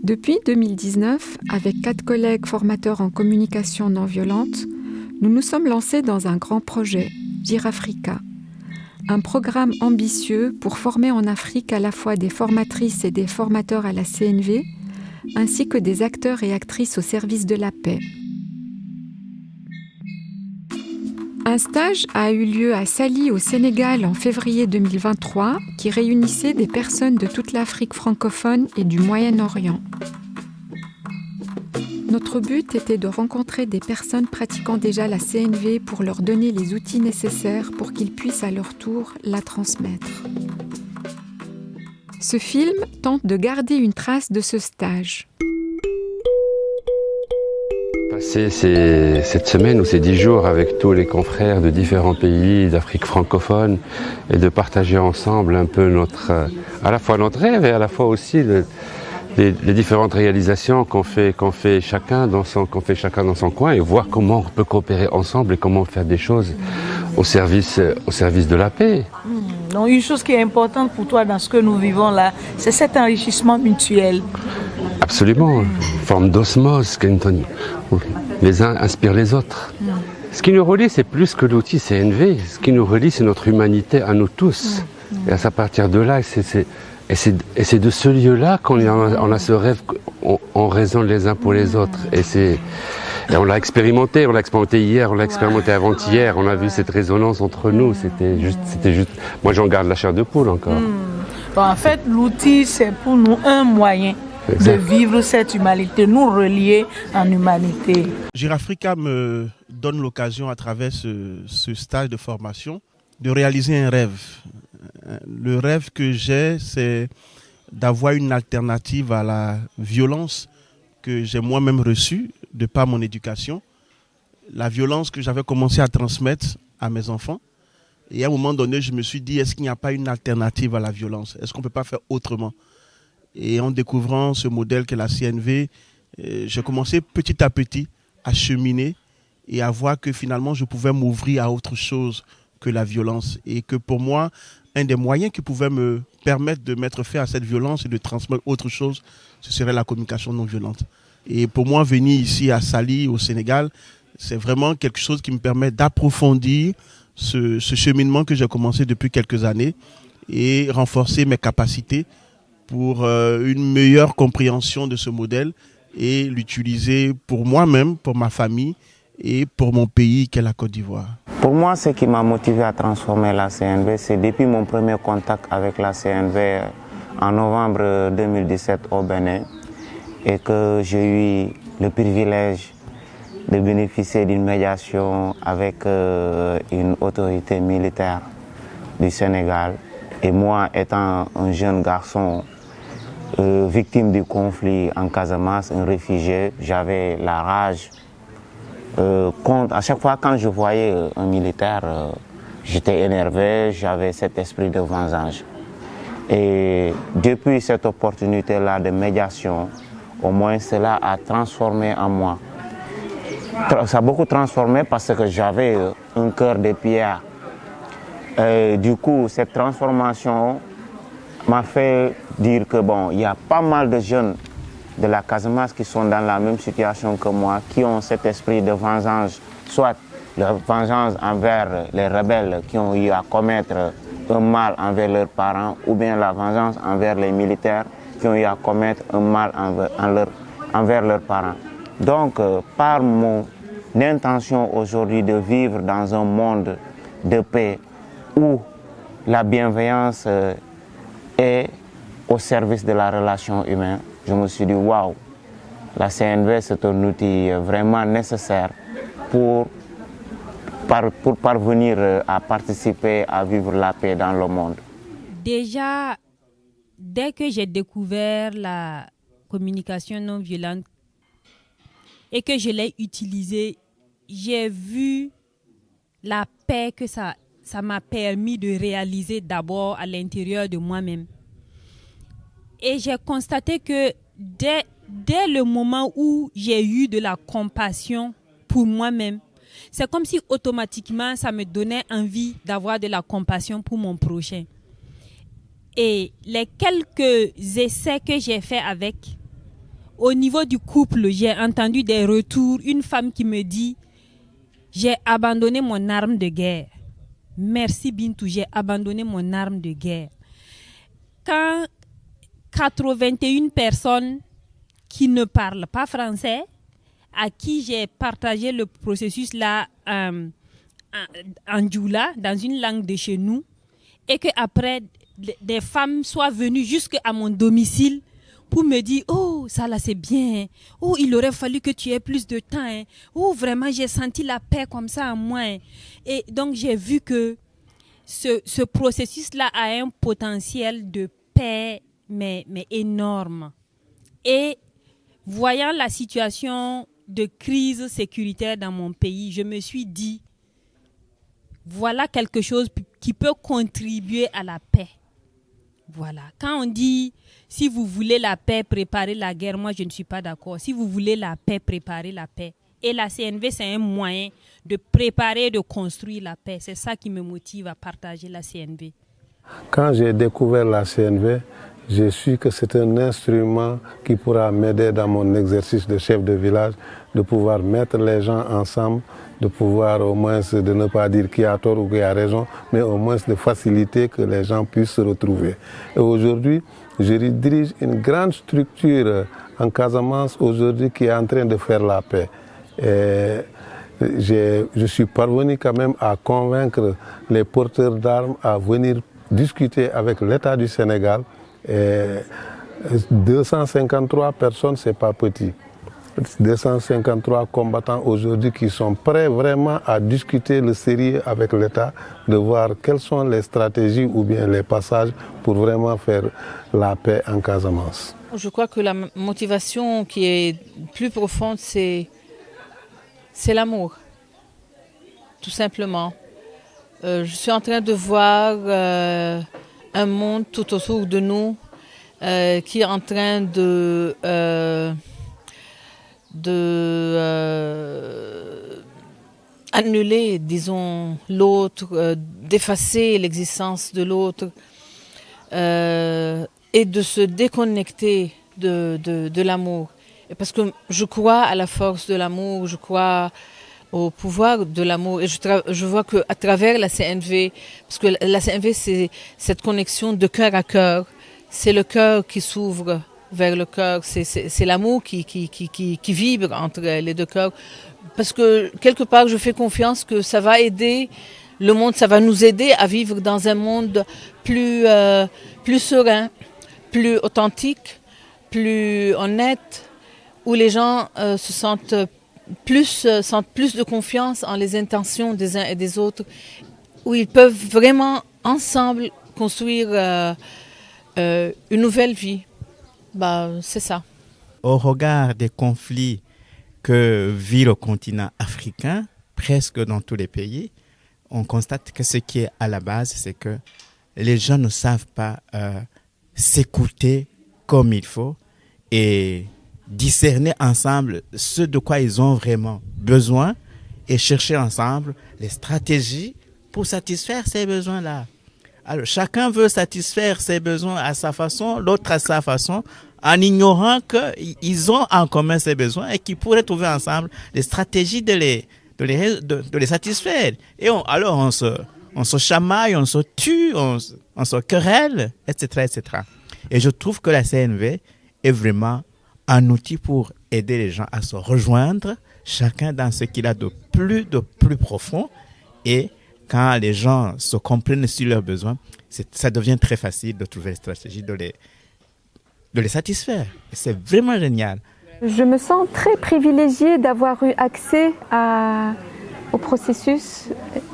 Depuis 2019, avec 4 collègues formateurs en communication non violente, nous nous sommes lancés dans un grand projet, Girafrica, un programme ambitieux pour former en Afrique à la fois des formatrices et des formateurs à la CNV, ainsi que des acteurs et actrices au service de la paix. Un stage a eu lieu à Saly au Sénégal en février 2023 qui réunissait des personnes de toute l'Afrique francophone et du Moyen-Orient. Notre but était de rencontrer des personnes pratiquant déjà la CNV pour leur donner les outils nécessaires pour qu'ils puissent à leur tour la transmettre. Ce film tente de garder une trace de ce stage. Passer cette semaine ou ces 10 jours avec tous les confrères de différents pays d'Afrique francophone et de partager ensemble un peu à la fois notre rêve et à la fois aussi les différentes réalisations qu'on fait chacun dans son coin et voir comment on peut coopérer ensemble et comment faire des choses au service de la paix. Donc une chose qui est importante pour toi dans ce que nous vivons là, c'est cet enrichissement mutuel. Absolument, une forme d'osmose, les uns inspirent les autres. Ce qui nous relie, c'est plus que l'outil CNV, ce qui nous relie, c'est notre humanité à nous tous. Et à partir de là, c'est de ce lieu-là qu'on a ce rêve, on résonne les uns pour les autres. Et on l'a expérimenté hier, on l'a expérimenté avant-hier, on a vu cette résonance entre nous, c'était juste. Moi j'en garde la chair de poule encore. Bon, en fait, l'outil, c'est pour nous un moyen de vivre cette humanité, nous relier en humanité. Girafrica me donne l'occasion à travers ce stage de formation de réaliser un rêve. Le rêve que j'ai, c'est d'avoir une alternative à la violence que j'ai moi-même reçue de par mon éducation. La violence que j'avais commencé à transmettre à mes enfants. Et à un moment donné, je me suis dit, est-ce qu'il n'y a pas une alternative à la violence? Est-ce qu'on ne peut pas faire autrement? Et en découvrant ce modèle qu'est la CNV, j'ai commencé petit à petit à cheminer et à voir que finalement, je pouvais m'ouvrir à autre chose que la violence. Et que pour moi, un des moyens qui pouvait me permettre de mettre fin à cette violence et de transmettre autre chose, ce serait la communication non violente. Et pour moi, venir ici à Saly, au Sénégal, c'est vraiment quelque chose qui me permet d'approfondir ce cheminement que j'ai commencé depuis quelques années et renforcer mes capacités pour une meilleure compréhension de ce modèle et l'utiliser pour moi-même, pour ma famille et pour mon pays qu'est la Côte d'Ivoire. Pour moi, ce qui m'a motivé à transformer la CNV, c'est depuis mon premier contact avec la CNV en novembre 2017 au Bénin et que j'ai eu le privilège de bénéficier d'une médiation avec une autorité militaire du Sénégal. Et moi, étant un jeune garçon victime du conflit en Casamance, un réfugié, j'avais la rage. À chaque fois quand je voyais un militaire, j'étais énervé, j'avais cet esprit de vengeance. Et depuis cette opportunité-là de médiation, au moins cela a transformé en moi. Ça a beaucoup transformé parce que j'avais un cœur de pierre. Du coup, cette transformation m'a fait dire que il y a pas mal de jeunes de la Casamance qui sont dans la même situation que moi, qui ont cet esprit de vengeance, soit la vengeance envers les rebelles qui ont eu à commettre un mal envers leurs parents, ou bien la vengeance envers les militaires qui ont eu à commettre un mal envers leurs parents. Donc, par mon intention aujourd'hui de vivre dans un monde de paix où la bienveillance est au service de la relation humaine, je me suis dit, waouh, la CNV c'est un outil vraiment nécessaire pour parvenir à participer à vivre la paix dans le monde. Déjà, dès que j'ai découvert la communication non violente et que je l'ai utilisée, j'ai vu la paix que ça m'a permis de réaliser d'abord à l'intérieur de moi-même. Et j'ai constaté que dès le moment où j'ai eu de la compassion pour moi-même, c'est comme si automatiquement ça me donnait envie d'avoir de la compassion pour mon prochain. Et les quelques essais que j'ai faits avec, au niveau du couple, j'ai entendu des retours. Une femme qui me dit, j'ai abandonné mon arme de guerre. Merci Bintou, j'ai abandonné mon arme de guerre. Quand 81 personnes qui ne parlent pas français, à qui j'ai partagé le processus là en djoula, dans une langue de chez nous, et qu'après, des femmes soient venues jusqu'à mon domicile pour me dire « Oh, ça là c'est bien, oh, il aurait fallu que tu aies plus de temps, hein. Oh, vraiment j'ai senti la paix comme ça en moi. Hein. » Et donc j'ai vu que ce processus-là a un potentiel de paix, mais énorme. Et voyant la situation de crise sécuritaire dans mon pays, je me suis dit, voilà quelque chose qui peut contribuer à la paix. Voilà. Quand on dit, si vous voulez la paix, préparez la guerre, moi je ne suis pas d'accord. Si vous voulez la paix, préparez la paix. Et la CNV, c'est un moyen de préparer et de construire la paix. C'est ça qui me motive à partager la CNV. Quand j'ai découvert la CNV, j'ai su que c'est un instrument qui pourra m'aider dans mon exercice de chef de village, de pouvoir mettre les gens ensemble, de pouvoir au moins, de ne pas dire qui a tort ou qui a raison, mais au moins de faciliter que les gens puissent se retrouver. Et aujourd'hui, je dirige une grande structure en Casamance aujourd'hui qui est en train de faire la paix. Et je suis parvenu quand même à convaincre les porteurs d'armes à venir discuter avec l'État du Sénégal. Et 253 personnes, c'est pas petit. 253 combattants aujourd'hui qui sont prêts vraiment à discuter le sérieux avec l'État, de voir quelles sont les stratégies ou bien les passages pour vraiment faire la paix en Casamance. Je crois que la motivation qui est plus profonde, c'est l'amour, tout simplement. Je suis en train de voir un monde tout autour de nous qui est en train annuler, disons, l'autre, d'effacer l'existence de l'autre et de se déconnecter de l'amour. Parce que je crois à la force de l'amour, je crois au pouvoir de l'amour. Et je vois qu'à travers la CNV, parce que la CNV, c'est cette connexion de cœur à cœur, c'est le cœur qui s'ouvre vers le cœur, c'est l'amour qui vibre entre les deux cœurs. Parce que quelque part, je fais confiance que ça va aider le monde, ça va nous aider à vivre dans un monde plus serein, plus authentique, plus honnête, où les gens sentent plus de confiance en les intentions des uns et des autres, où ils peuvent vraiment ensemble construire une nouvelle vie. C'est ça. Au regard des conflits que vit le continent africain, presque dans tous les pays, on constate que ce qui est à la base, c'est que les gens ne savent pas s'écouter comme il faut et discerner ensemble ce de quoi ils ont vraiment besoin et chercher ensemble les stratégies pour satisfaire ces besoins-là. Alors, chacun veut satisfaire ses besoins à sa façon, l'autre à sa façon, en ignorant qu'ils ont en commun ces besoins et qu'ils pourraient trouver ensemble des stratégies de les satisfaire. Et alors on se chamaille, on se tue, on se querelle, etc., etc. Et je trouve que la CNV est vraiment un outil pour aider les gens à se rejoindre, chacun dans ce qu'il a de plus profond. Et quand les gens se comprennent sur leurs besoins, ça devient très facile de trouver une stratégie de les satisfaire. Et c'est vraiment génial. Je me sens très privilégiée d'avoir eu accès au processus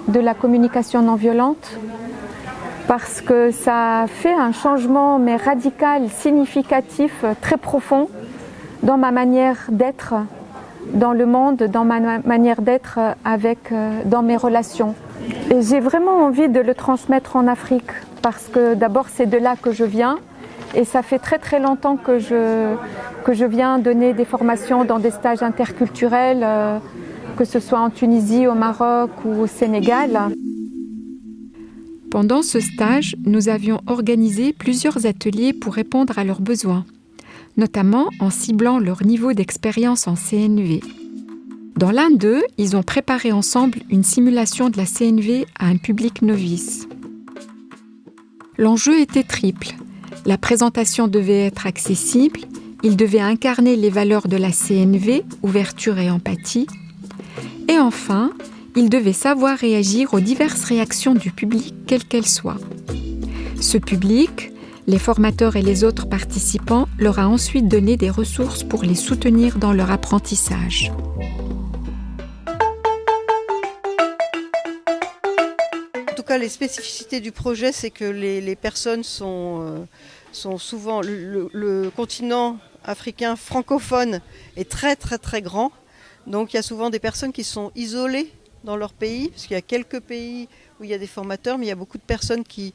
de la communication non violente parce que ça a fait un changement mais radical, significatif, très profond dans ma manière d'être dans le monde, dans ma manière d'être dans mes relations. Et j'ai vraiment envie de le transmettre en Afrique parce que d'abord c'est de là que je viens et ça fait très très longtemps que je viens donner des formations dans des stages interculturels, que ce soit en Tunisie, au Maroc ou au Sénégal. Pendant ce stage, nous avions organisé plusieurs ateliers pour répondre à leurs besoins, notamment en ciblant leur niveau d'expérience en CNV. Dans l'un d'eux, ils ont préparé ensemble une simulation de la CNV à un public novice. L'enjeu était triple. La présentation devait être accessible, il devait incarner les valeurs de la CNV, ouverture et empathie, et enfin, il devait savoir réagir aux diverses réactions du public, quelles qu'elles soient. Ce public, les formateurs et les autres participants, leur a ensuite donné des ressources pour les soutenir dans leur apprentissage. En tout cas, les spécificités du projet, c'est que les personnes sont souvent... Le continent africain francophone est très très très grand. Donc il y a souvent des personnes qui sont isolées dans leur pays, parce qu'il y a quelques pays où il y a des formateurs, mais il y a beaucoup de personnes qui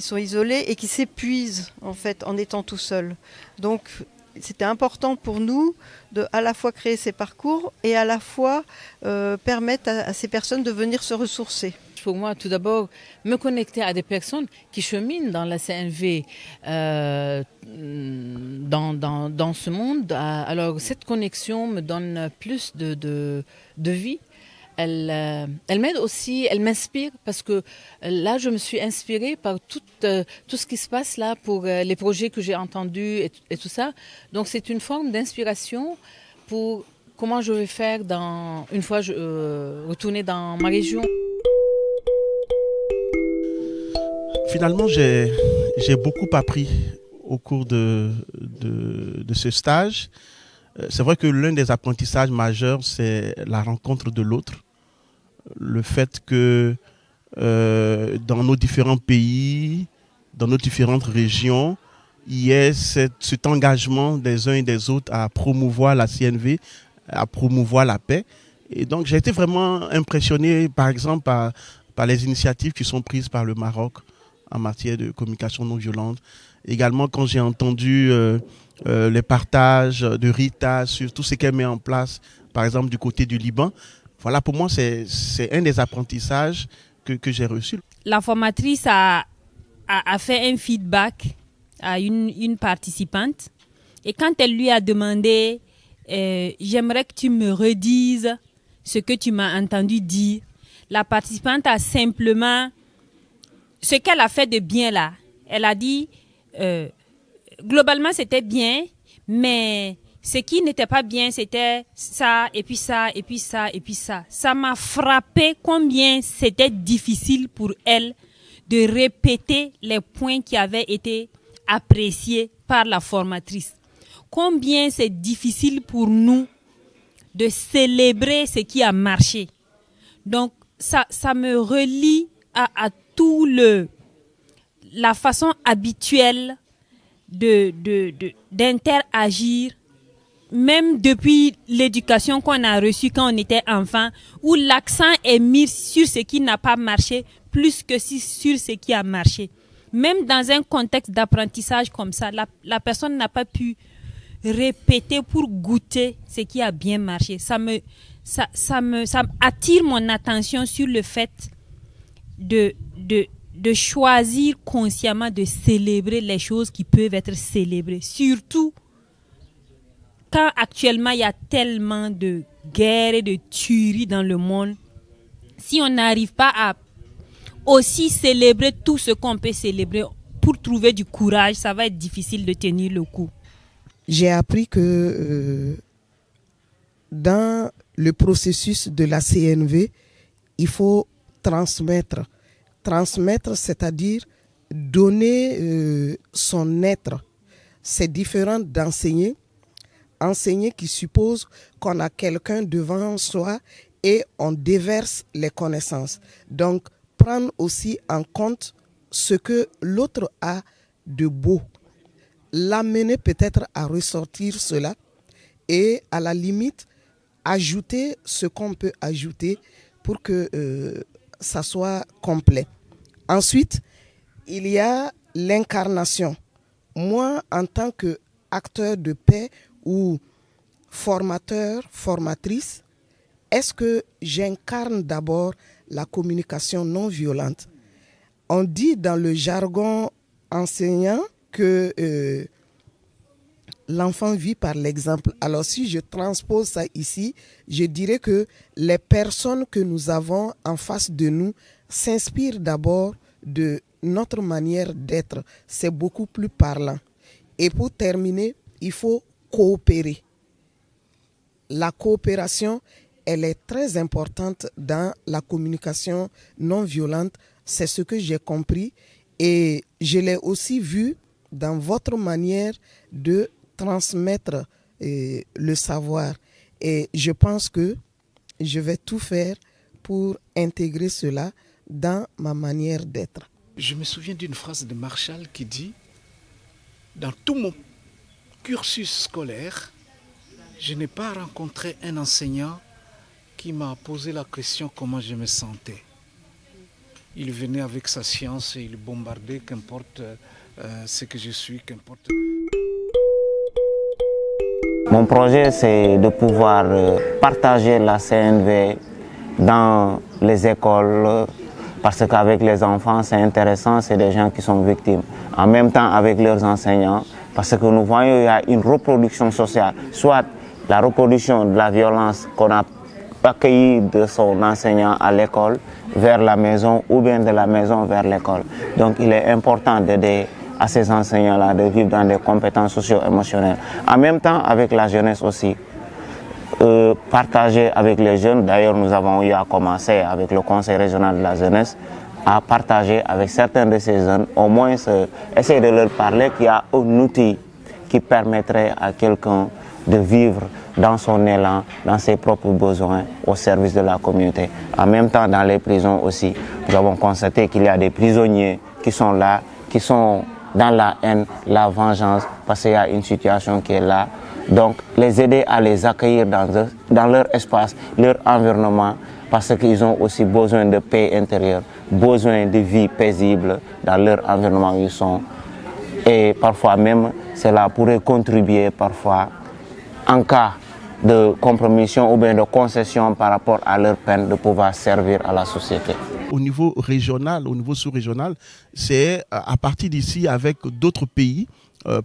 sont isolées et qui s'épuisent en fait en étant tout seuls. Donc c'était important pour nous de à la fois créer ces parcours et à la fois permettre à ces personnes de venir se ressourcer. Pour moi, tout d'abord, me connecter à des personnes qui cheminent dans la CNV, dans ce monde. Alors, cette connexion me donne plus de vie. Elle m'aide aussi, elle m'inspire parce que là, je me suis inspirée par tout ce qui se passe là pour les projets que j'ai entendus et tout ça. Donc, c'est une forme d'inspiration pour comment je vais faire une fois retourner dans ma région. Finalement, j'ai beaucoup appris au cours de ce stage. C'est vrai que l'un des apprentissages majeurs, c'est la rencontre de l'autre. Le fait que dans nos différents pays, dans nos différentes régions, il y ait cet engagement des uns et des autres à promouvoir la CNV, à promouvoir la paix. Et donc, j'ai été vraiment impressionné, par exemple, par les initiatives qui sont prises par le Maroc en matière de communication non violente. Également, quand j'ai entendu les partages de Rita sur tout ce qu'elle met en place, par exemple, du côté du Liban. Voilà, pour moi, c'est un des apprentissages que j'ai reçus. La formatrice a fait un feedback à une participante. Et quand elle lui a demandé « J'aimerais que tu me redises ce que tu m'as entendu dire », la participante a simplement... Ce qu'elle a fait de bien là, elle a dit, globalement c'était bien, mais ce qui n'était pas bien c'était ça, et puis ça, et puis ça, et puis ça. Ça m'a frappé combien c'était difficile pour elle de répéter les points qui avaient été appréciés par la formatrice. Combien c'est difficile pour nous de célébrer ce qui a marché. Donc ça me relie à tout la façon habituelle d'interagir, même depuis l'éducation qu'on a reçue quand on était enfant, où l'accent est mis sur ce qui n'a pas marché plus que sur ce qui a marché. Même dans un contexte d'apprentissage comme ça, la personne n'a pas pu répéter pour goûter ce qui a bien marché. Ça attire mon attention sur le fait de choisir consciemment de célébrer les choses qui peuvent être célébrées. Surtout quand actuellement il y a tellement de guerres et de tueries dans le monde. Si on n'arrive pas à aussi célébrer tout ce qu'on peut célébrer pour trouver du courage, ça va être difficile de tenir le coup. J'ai appris que dans le processus de la CNV, il faut transmettre, c'est-à-dire donner son être. C'est différent d'enseigner. Enseigner qui suppose qu'on a quelqu'un devant soi et on déverse les connaissances. Donc, prendre aussi en compte ce que l'autre a de beau. L'amener peut-être à ressortir cela et à la limite, ajouter ce qu'on peut ajouter pour que ça soit complet. Ensuite, il y a l'incarnation. Moi, en tant qu'acteur de paix ou formateur, formatrice, est-ce que j'incarne d'abord la communication non violente? On dit dans le jargon enseignant que l'enfant vit par l'exemple. Alors si je transpose ça ici, je dirais que les personnes que nous avons en face de nous s'inspirent d'abord de notre manière d'être. C'est beaucoup plus parlant. Et pour terminer, il faut coopérer. La coopération, elle est très importante dans la communication non violente. C'est ce que j'ai compris et je l'ai aussi vu dans votre manière de transmettre le savoir. Et je pense que je vais tout faire pour intégrer cela dans ma manière d'être. Je me souviens d'une phrase de Marshall qui dit « Dans tout mon cursus scolaire, je n'ai pas rencontré un enseignant qui m'a posé la question comment je me sentais. Il venait avec sa science et il bombardait, qu'importe ce que je suis, qu'importe... » Mon projet, c'est de pouvoir partager la CNV dans les écoles, parce qu'avec les enfants, c'est intéressant, c'est des gens qui sont victimes. En même temps, avec leurs enseignants, parce que nous voyons qu'il y a une reproduction sociale, soit la reproduction de la violence qu'on a accueillie de son enseignant à l'école vers la maison, ou bien de la maison vers l'école. Donc il est important d'aider à ces enseignants-là de vivre dans des compétences socio-émotionnelles. En même temps, avec la jeunesse aussi, partager avec les jeunes. D'ailleurs, nous avons eu à commencer avec le Conseil régional de la jeunesse à partager avec certains de ces jeunes, au moins essayer de leur parler qu'il y a un outil qui permettrait à quelqu'un de vivre dans son élan, dans ses propres besoins, au service de la communauté. En même temps, dans les prisons aussi, nous avons constaté qu'il y a des prisonniers qui sont là, qui sont dans la haine, la vengeance, parce qu'il y a une situation qui est là. Donc, les aider à les accueillir dans leur espace, leur environnement, parce qu'ils ont aussi besoin de paix intérieure, besoin de vie paisible dans leur environnement où ils sont. Et parfois même, cela pourrait contribuer parfois, en cas de compromission ou bien de concession par rapport à leur peine, de pouvoir servir à la société. Au niveau régional, au niveau sous-régional, c'est à partir d'ici avec d'autres pays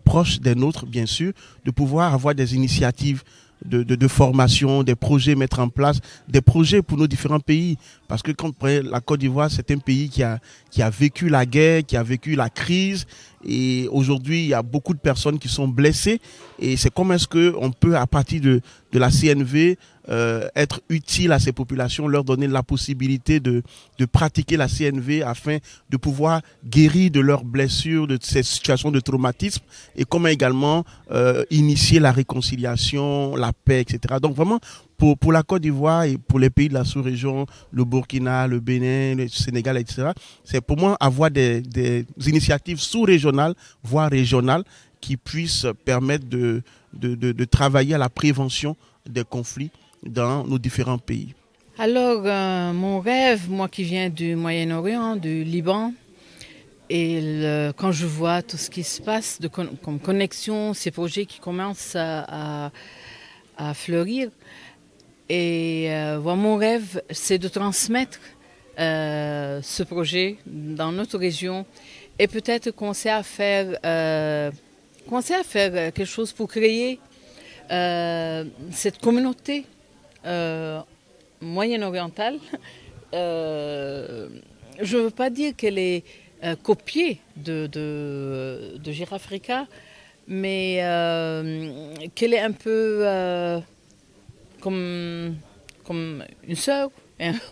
proches des nôtres, bien sûr, de pouvoir avoir des initiatives de formation, des projets, mettre en place des projets pour nos différents pays. Parce que quand la Côte d'Ivoire, c'est un pays qui a vécu la guerre, qui a vécu la crise. Et aujourd'hui, il y a beaucoup de personnes qui sont blessées. Et c'est comment est-ce qu'on peut, à partir de la CNV, être utile à ces populations, leur donner la possibilité de pratiquer la CNV afin de pouvoir guérir de leurs blessures, de ces situations de traumatisme, et comment également initier la réconciliation, la paix, etc. Donc vraiment, pour la Côte d'Ivoire et pour les pays de la sous-région, le Burkina, le Bénin, le Sénégal, etc., c'est pour moi avoir des initiatives sous-régionales, voire régionales, qui puissent permettre de travailler à la prévention des conflits dans nos différents pays. Alors, mon rêve, moi qui viens du Moyen-Orient, du Liban, et quand je vois tout ce qui se passe comme connexion, ces projets qui commencent à fleurir, et mon rêve, c'est de transmettre ce projet dans notre région et peut-être commencer à faire quelque chose pour créer cette communauté moyen-orientale. Je ne veux pas dire qu'elle est copiée de Girafrica, mais qu'elle est un peu comme une sœur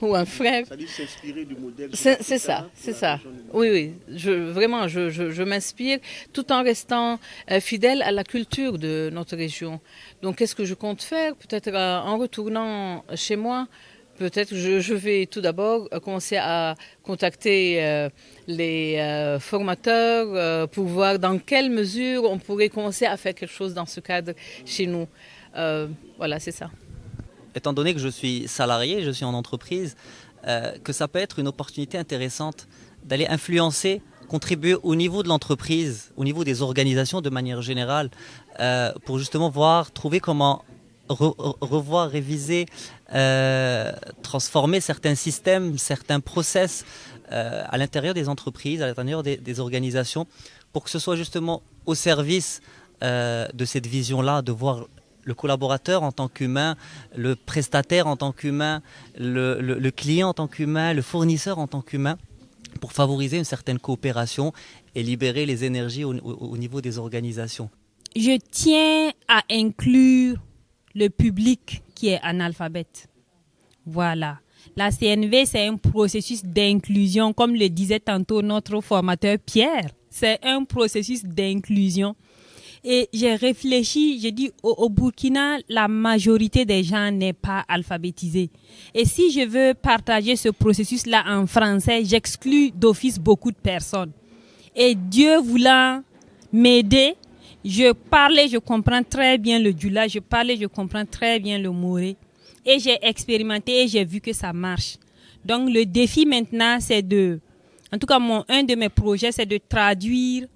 ou un frère. C'est-à-dire s'inspirer du modèle. C'est ça, c'est ça. Oui, je m'inspire tout en restant fidèle à la culture de notre région. Donc, qu'est-ce que je compte faire? Peut-être en retournant chez moi, peut-être je vais tout d'abord commencer à contacter les formateurs pour voir dans quelle mesure on pourrait commencer à faire quelque chose dans ce cadre chez nous. Voilà, c'est ça. Étant donné que je suis salarié, je suis en entreprise, que ça peut être une opportunité intéressante d'aller influencer, contribuer au niveau de l'entreprise, au niveau des organisations de manière générale, pour justement trouver comment revoir, réviser, transformer certains systèmes, certains process à l'intérieur des entreprises, à l'intérieur des organisations, pour que ce soit justement au service de cette vision-là, de voir le collaborateur en tant qu'humain, le prestataire en tant qu'humain, le client en tant qu'humain, le fournisseur en tant qu'humain, pour favoriser une certaine coopération et libérer les énergies au niveau des organisations. Je tiens à inclure le public qui est analphabète. Voilà. La CNV, c'est un processus d'inclusion, comme le disait tantôt notre formateur Pierre. C'est un processus d'inclusion. Et j'ai réfléchi, j'ai dit au Burkina, la majorité des gens n'est pas alphabétisée. Et si je veux partager ce processus-là en français, j'exclus d'office beaucoup de personnes. Et Dieu voulant m'aider, je parlais, je comprends très bien le Djoula, je parlais, je comprends très bien le Moré. Et j'ai expérimenté et j'ai vu que ça marche. Donc le défi maintenant, c'est en tout cas un de mes projets, c'est de traduire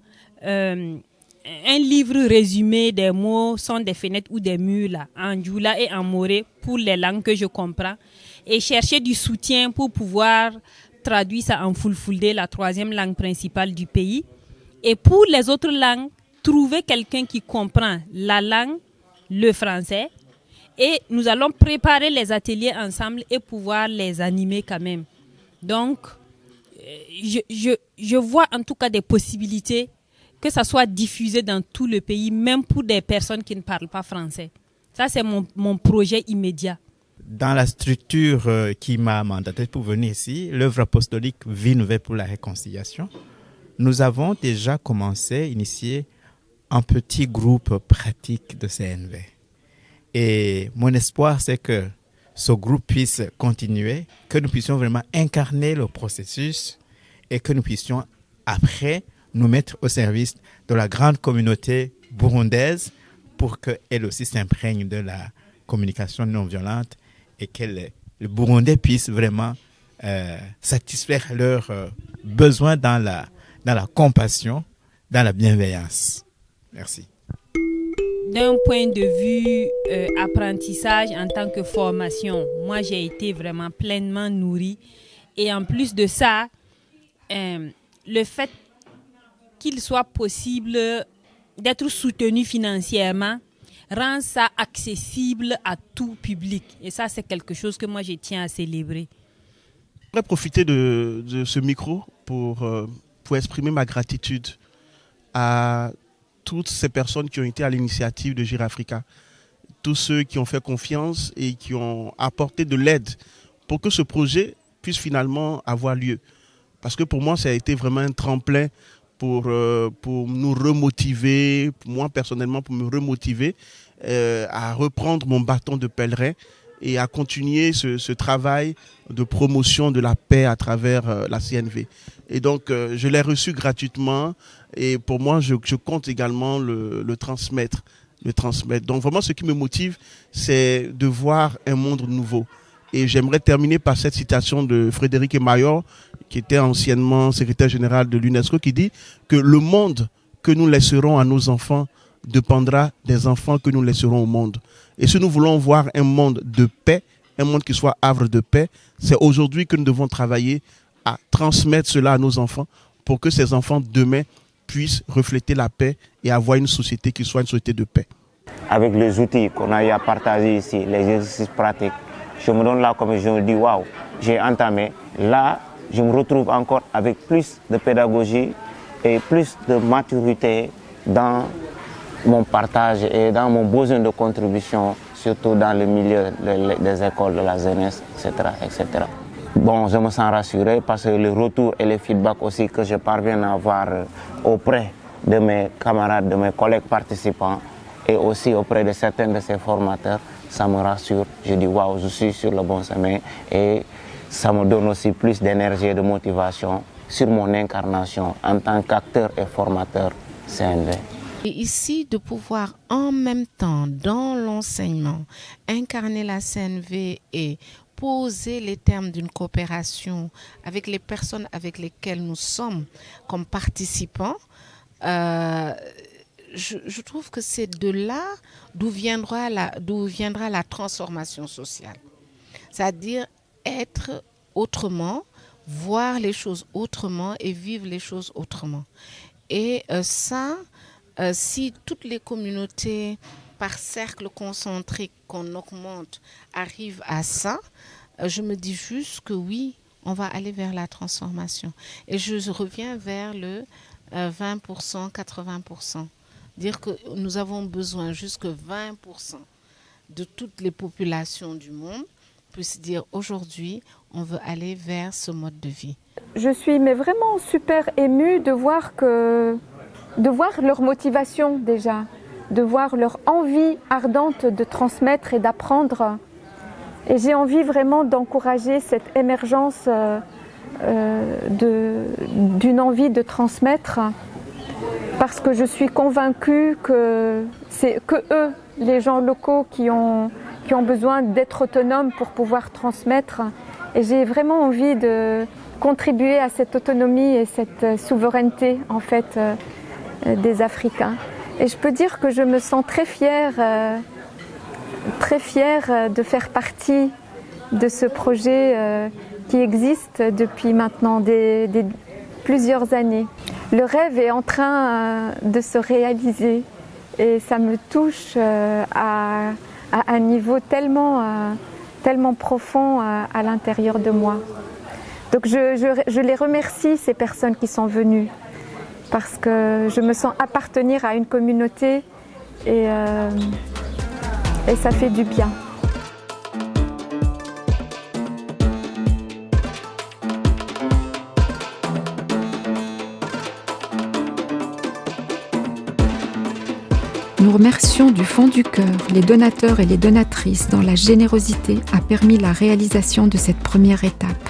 un livre résumé des mots sont des fenêtres ou des murs là, en Djoula et en Moré pour les langues que je comprends et chercher du soutien pour pouvoir traduire ça en Fulfulde, la 3e langue principale du pays. Et pour les autres langues, trouver quelqu'un qui comprend la langue, le français, et nous allons préparer les ensemble et pouvoir les animer quand même. Donc, je vois en tout cas des possibilités que ça soit diffusé dans tout le pays, même pour des personnes qui ne parlent pas français. Ça, c'est mon projet immédiat. Dans la structure qui m'a mandaté pour venir ici, l'œuvre apostolique Vie Nouvelle pour la Réconciliation, nous avons déjà commencé, initié un petit groupe pratique de CNV. Et mon espoir, c'est que ce groupe puisse continuer, que nous puissions vraiment incarner le processus et que nous puissions après nous mettre au service de la grande communauté burundaise pour qu'elle aussi s'imprègne de la communication non violente et que les Burundais puissent vraiment satisfaire leurs besoins dans la compassion, dans la bienveillance. Merci. D'un point de vue apprentissage en tant que formation, moi j'ai été vraiment pleinement nourrie. Et en plus de ça, le fait qu'il soit possible d'être soutenu financièrement rend ça accessible à tout public. Et ça, c'est quelque chose que moi, je tiens à célébrer. Je voudrais profiter de ce micro pour exprimer ma gratitude à toutes ces personnes qui ont été à l'initiative de Girafrica, tous ceux qui ont fait confiance et qui ont apporté de l'aide pour que ce projet puisse finalement avoir lieu. Parce que pour moi, ça a été vraiment un tremplin pour nous remotiver, moi personnellement pour me remotiver à reprendre mon bâton de pèlerin et à continuer ce travail de promotion de la paix à travers la CNV. Et donc je l'ai reçu gratuitement et pour moi je compte également le transmettre. Donc vraiment ce qui me motive, c'est de voir un monde nouveau. Et j'aimerais terminer par cette citation de Frédéric Emayor, qui était anciennement secrétaire général de l'UNESCO, qui dit que le monde que nous laisserons à nos enfants dépendra des enfants que nous laisserons au monde. Et si nous voulons voir un monde de paix, un monde qui soit havre de paix, c'est aujourd'hui que nous devons travailler à transmettre cela à nos enfants pour que ces enfants demain puissent refléter la paix et avoir une société qui soit une société de paix. Avec les outils qu'on a eu à partager ici, les exercices pratiques, je me donne là comme je me dis waouh, j'ai entamé. Là, je me retrouve encore avec plus de pédagogie et plus de maturité dans mon partage et dans mon besoin de contribution, surtout dans le milieu des écoles, de la jeunesse, etc., etc. Bon, je me sens rassuré parce que le retour et les feedbacks aussi que je parviens à avoir auprès de mes camarades, de mes collègues participants et aussi auprès de certains de ces formateurs, ça me rassure. Je dis waouh, je suis sur le bon chemin et ça me donne aussi plus d'énergie et de motivation sur mon incarnation en tant qu'acteur et formateur CNV. Et ici, de pouvoir en même temps, dans l'enseignement, incarner la CNV et poser les termes d'une coopération avec les personnes avec lesquelles nous sommes comme participants, je trouve que c'est de là d'où viendra la transformation sociale. C'est-à-dire être autrement, voir les choses autrement et vivre les choses autrement. Et si toutes les communautés par cercle concentrique qu'on augmente arrivent à ça, je me dis juste que oui, on va aller vers la transformation. Et je reviens vers le 20%, 80%. Dire que nous avons besoin jusque 20% de toutes les populations du monde puissent dire aujourd'hui, on veut aller vers ce mode de vie. Je suis vraiment super émue de voir leur motivation déjà, de voir leur envie ardente de transmettre et d'apprendre. Et j'ai envie vraiment d'encourager cette émergence d'une envie de transmettre, parce que je suis convaincue que c'est que eux, les gens locaux, qui ont besoin d'être autonomes pour pouvoir transmettre. Et j'ai vraiment envie de contribuer à cette autonomie et cette souveraineté en fait des Africains. Et je peux dire que je me sens très fière de faire partie de ce projet qui existe depuis maintenant plusieurs années. Le rêve est en train de se réaliser et ça me touche à un niveau tellement profond à l'intérieur de moi. Donc je les remercie, ces personnes qui sont venues, parce que je me sens appartenir à une communauté et ça fait du bien. Nous remercions du fond du cœur les donateurs et les donatrices dont la générosité a permis la réalisation de cette première étape.